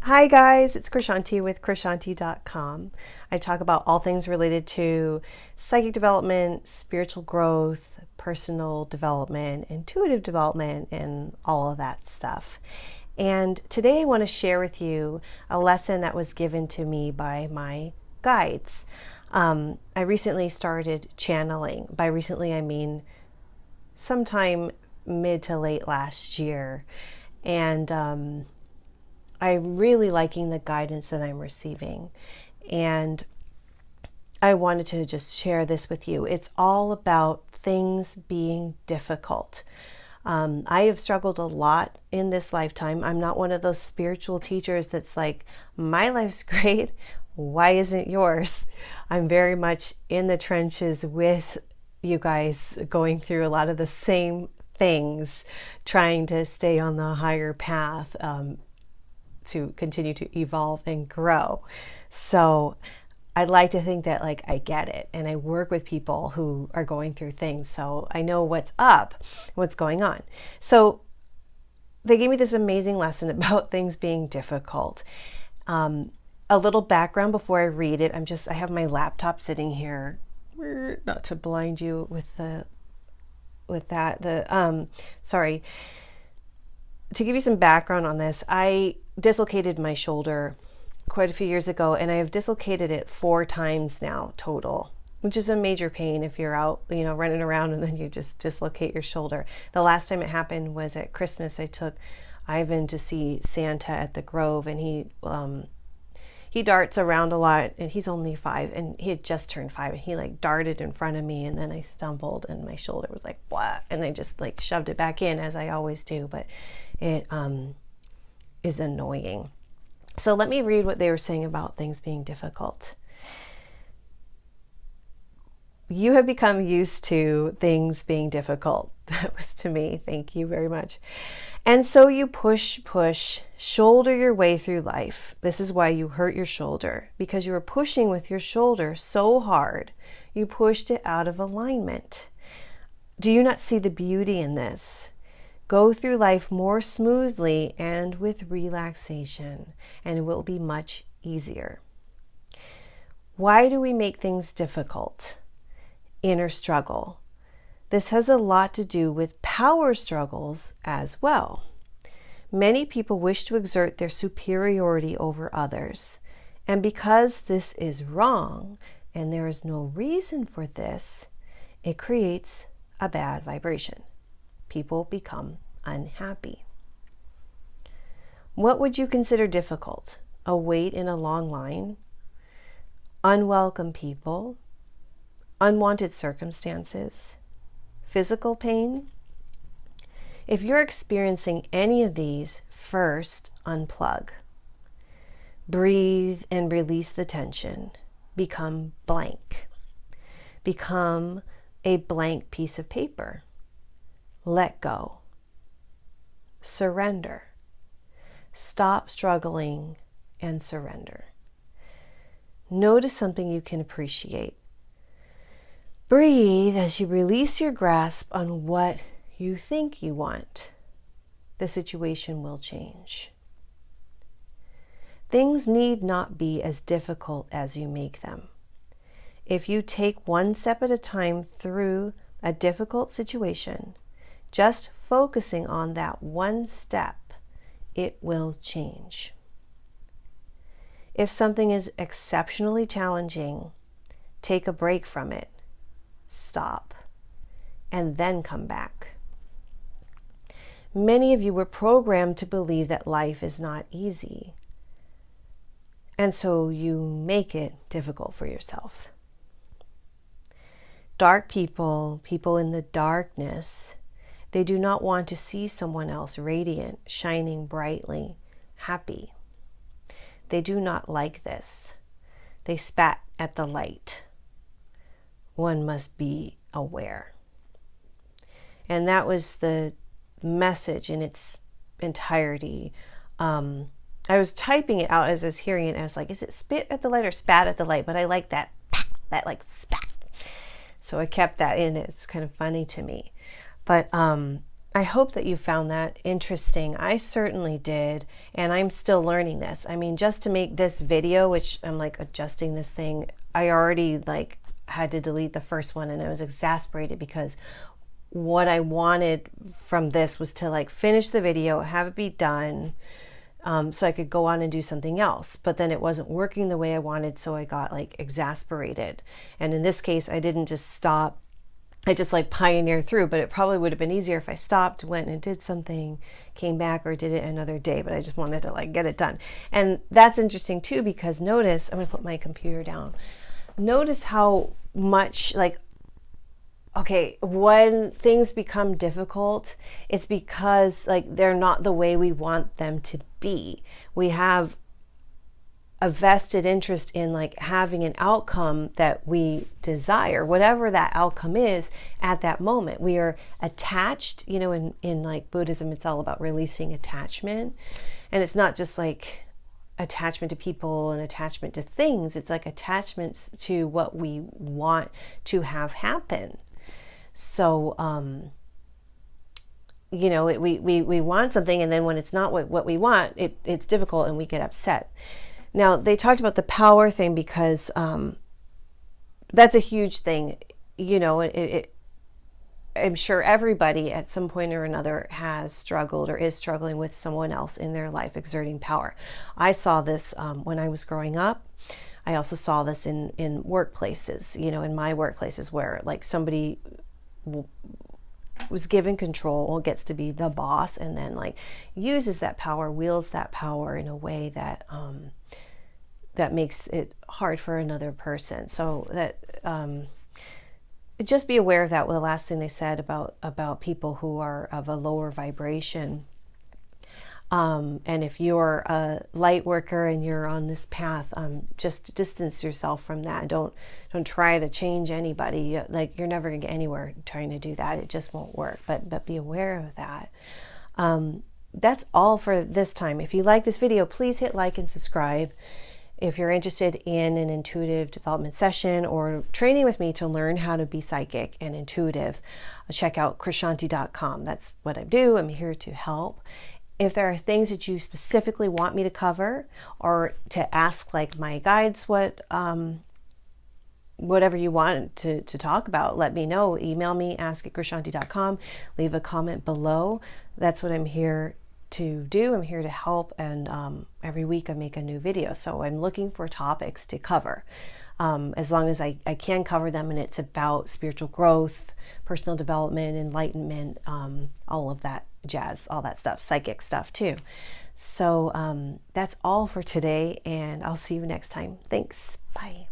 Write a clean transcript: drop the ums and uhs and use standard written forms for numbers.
Hi guys, it's Krishanti with Krishanti.com. I talk about all things related to psychic development, spiritual growth, personal development, intuitive development, and all of that stuff. And today I want to share with you a lesson that was given to me by my guides. I recently started channeling. By recently, I mean sometime mid to late last year. And I'm really liking the guidance that I'm receiving. And I wanted to just share this with you. It's all about things being difficult. I have struggled a lot in this lifetime. I'm not one of those spiritual teachers that's like, my life's great. Why isn't yours? I'm very much in the trenches with you guys, going through a lot of the same things, trying to stay on the higher path, to continue to evolve and grow. So I'd like to think that like I get it, and I work with people who are going through things, so I know what's up, what's going on. So they gave me this amazing lesson about things being difficult. A little background before I read it. I have my laptop sitting here, not to blind you with that. Sorry. To give you some background on this, I dislocated my shoulder quite a few years ago, and I have dislocated it 4 times now total, which is a major pain if you're out, running around and then you just dislocate your shoulder. The last time it happened was at Christmas. I took Ivan to see Santa at the Grove, and he darts around a lot, and he's only 5, and he had just turned 5, and he like darted in front of me, and then I stumbled and my shoulder was like, what? And I just like shoved it back in, as I always do, but it is annoying. So let me read what they were saying about things being difficult. You have become used to things being difficult. That was to me. Thank you very much. And so you push, shoulder your way through life. This is why you hurt your shoulder, because you were pushing with your shoulder so hard, you pushed it out of alignment. Do you not see the beauty in this? Go through life more smoothly and with relaxation, and it will be much easier. Why do we make things difficult? Inner struggle. This has a lot to do with power struggles as well. Many people wish to exert their superiority over others, and because this is wrong and there is no reason for this, it creates a bad vibration. People become unhappy. What would you consider difficult? A wait in a long line? Unwelcome people? Unwanted circumstances? Physical pain? If you're experiencing any of these, first unplug. Breathe and release the tension. Become blank. Become a blank piece of paper. Let go. Surrender. Stop struggling and surrender. Notice something you can appreciate. Breathe as you release your grasp on what you think you want. The situation will change. Things need not be as difficult as you make them. If you take one step at a time through a difficult situation, just focusing on that one step, it will change. If something is exceptionally challenging, take a break from it, stop, and then come back. Many of you were programmed to believe that life is not easy, and so you make it difficult for yourself. Dark people in the darkness, they do not want to see someone else radiant, shining brightly, happy. They do not like this. They spat at the light. One must be aware. And that was the message in its entirety. I was typing it out as I was hearing it, and I was like, is it spit at the light or spat at the light? But I like that like spat. So I kept that in. It's kind of funny to me. But I hope that you found that interesting. I certainly did, and I'm still learning this. I mean, just to make this video, which I'm like adjusting this thing, I already like had to delete the first one, and I was exasperated because what I wanted from this was to like finish the video, have it be done, so I could go on and do something else. But then it wasn't working the way I wanted, so I got like exasperated. And in this case, I didn't just stop. I just like pioneered through, but it probably would have been easier if I stopped, went and did something, came back, or did it another day, but I just wanted to like get it done. And that's interesting too, because notice, I'm gonna put my computer down. Notice how much like, okay, when things become difficult, it's because like they're not the way we want them to be. We have a vested interest in like having an outcome that we desire, whatever that outcome is at that moment. We are attached, you know, in like Buddhism, it's all about releasing attachment. And it's not just like attachment to people and attachment to things. It's like attachments to what we want to have happen. So, you know, we want something, and then when it's not what we want, it's difficult and we get upset. Now, they talked about the power thing because that's a huge thing. You know, I'm sure everybody at some point or another has struggled or is struggling with someone else in their life exerting power. I saw this when I was growing up. I also saw this in workplaces, you know, in my workplaces where like somebody was given control, gets to be the boss, and then like uses that power, wields that power in a way that that makes it hard for another person. So that just be aware of that. Well, the last thing they said about people who are of a lower vibration. And if you're a light worker and you're on this path, just distance yourself from that. Don't try to change anybody. Like, you're never gonna get anywhere trying to do that. It just won't work. But be aware of that. That's all for this time. If you like this video, please hit like and subscribe. If you're interested in an intuitive development session or training with me to learn how to be psychic and intuitive, check out Krishanti.com. That's what I do. I'm here to help. If there are things that you specifically want me to cover or to ask like my guides, whatever you want to talk about, let me know. Email me, ask@krishanti.com. Leave a comment below. That's what I'm here to do. I'm here to help, and every week I make a new video. So I'm looking for topics to cover. As long as I can cover them, and it's about spiritual growth, personal development, enlightenment, all of that jazz, all that stuff, psychic stuff too. So that's all for today, and I'll see you next time. Thanks. Bye.